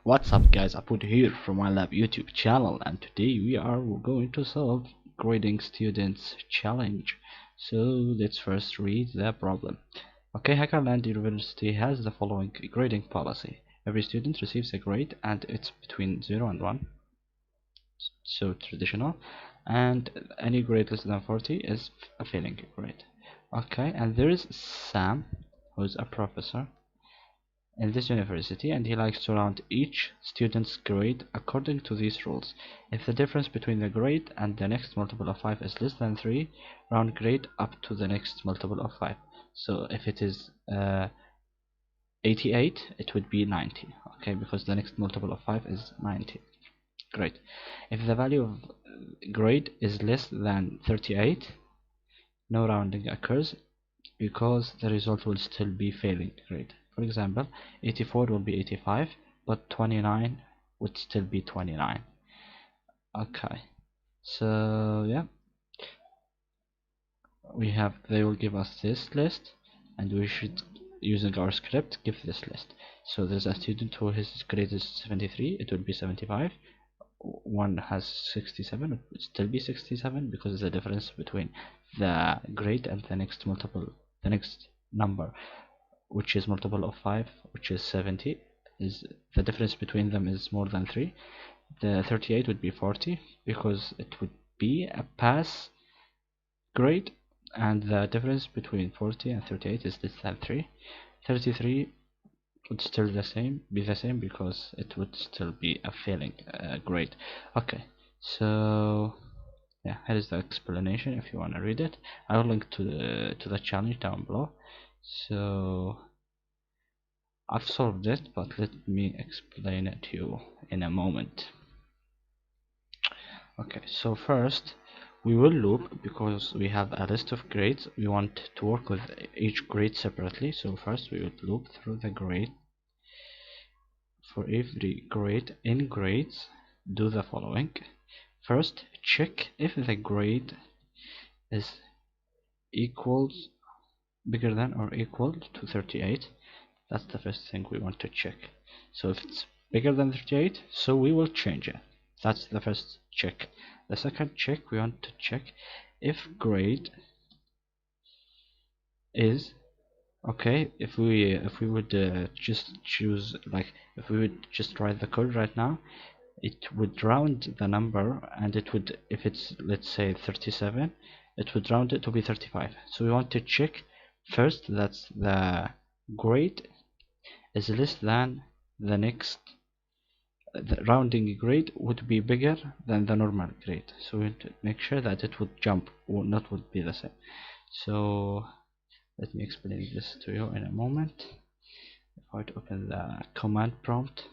What's up guys, Apud here from my lab YouTube channel, and today we are going to solve grading students challenge. So let's first read the problem. Okay, HackerRank University has the following grading policy. Every student receives a grade and it's between 0 and 1, so traditional, and any grade less than 40 is a failing grade. Okay, and there is Sam, who's a professor in this university, and he likes to round each student's grade according to these rules. If the difference between the grade and the next multiple of 5 is less than 3, round grade up to the next multiple of 5. So if it is 88, it would be 90, okay, because the next multiple of 5 is 90. Great. If the value of grade is less than 38, no rounding occurs because the result will still be failing grade. For example, 84 will be 85, but 29 would still be 29. Okay, so yeah, they will give us this list, and we should, using our script, give this list. So there's a student who his grade is 73, it would be 75. One has 67, it would still be 67 because the difference between the grade and the next number, which is multiple of 5, which is 70, is the difference between them is more than 3. The 38 would be 40 because it would be a pass grade, and the difference between 40 and 38 is less than 3. 33 would still be the same because it would still be a failing grade. Okay, so yeah, here is the explanation if you want to read it. I will link to the challenge down below. So I've solved it, but let me explain it to you in a moment. Okay, so first we will loop because we have a list of grades. We want to work with each grade separately. So first we would loop through the grade. For every grade in grades, do the following. First, check if the grade is equals bigger than or equal to 38. That's the first thing we want to check. So if it's bigger than 38, so we will change it. That's the first check. The second check, we want to check if grade is okay. If we would just choose, like, if we would just write the code right now, it would round the number, and it would, if it's, let's say, 37, it would round it to be 35. So we want to check first that the grade is less than the next, the rounding grade would be bigger than the normal grade. So we want to make sure that it would jump or not would be the same. So let me explain this to you in a moment. If I would open the command prompt,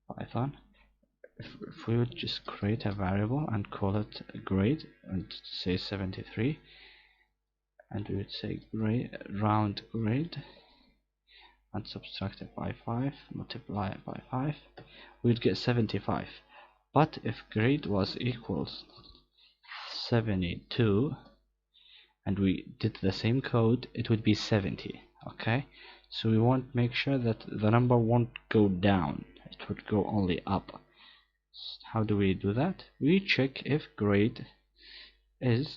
Python, if we would just create a variable and call it grade and say 73, and we would say round grade and subtract it by 5, multiply it by 5, we would get 75. But if grade was equals 72 and we did the same code, it would be 70. Okay, so we want to make sure that the number won't go down, it would go only up. How do we do that? We check if grade is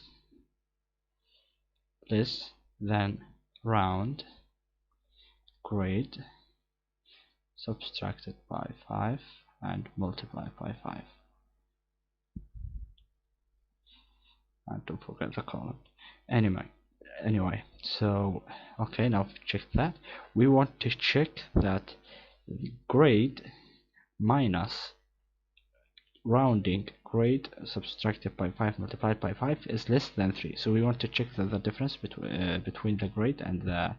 less than round grade subtracted by 5 and multiply by 5, and don't forget the column. Anyway, so okay, now check that. We want to check that grade minus rounding grade subtracted by 5 multiplied by 5 is less than 3. So we want to check that the difference between the grade and the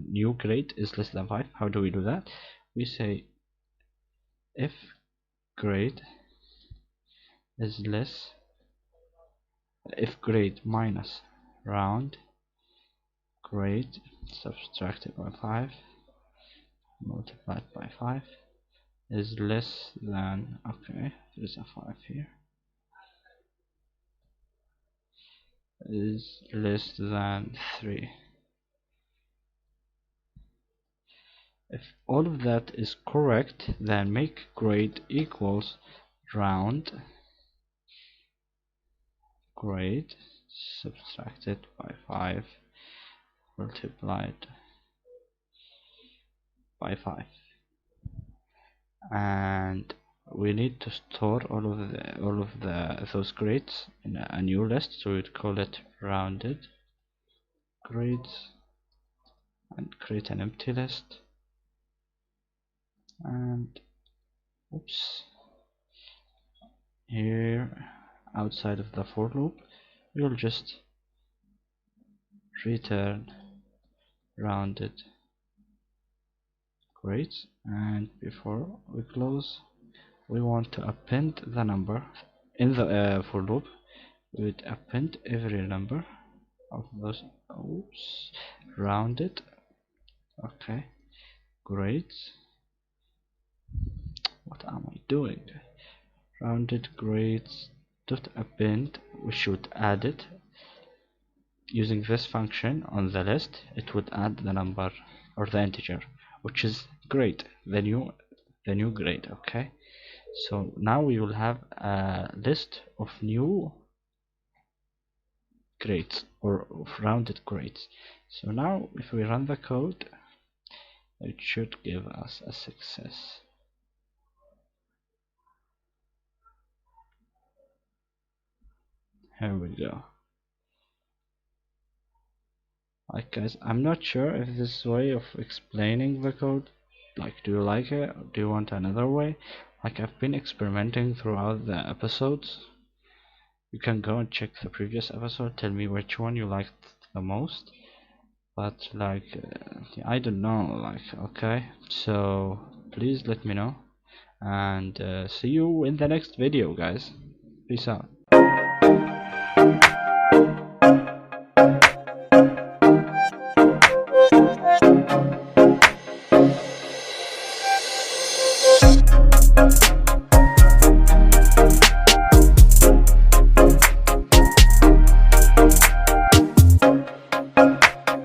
new grade is less than 5. How do we do that? We say if grade is less, if grade minus round grade subtracted by 5 multiplied by 5 is less than, okay, there's a 5 here, is less than 3. If all of that is correct, then make grade equals round grade subtracted by 5 multiplied by 5, and we need to store all of those grades in a new list, so we'd call it rounded grades and create an empty list. And oops, here outside of the for loop we'll just return rounded grades, and before we close we want to append the number in the for loop. We would append every number of those rounded grades. What am I doing? Rounded grades dot append. We should add it using this function on the list. It would add the number or the integer, which is grade, the new grade. Okay, so now we will have a list of new grades or of rounded grades. So now if we run the code, it should give us a success. Here we go. Like guys, I'm not sure if this way of explaining the code, like, do you like it or do you want another way? Like, I've been experimenting throughout the episodes. You can go and check the previous episode, tell me which one you liked the most. But like, I don't know, like, okay, so please let me know, and see you in the next video, guys. Peace out.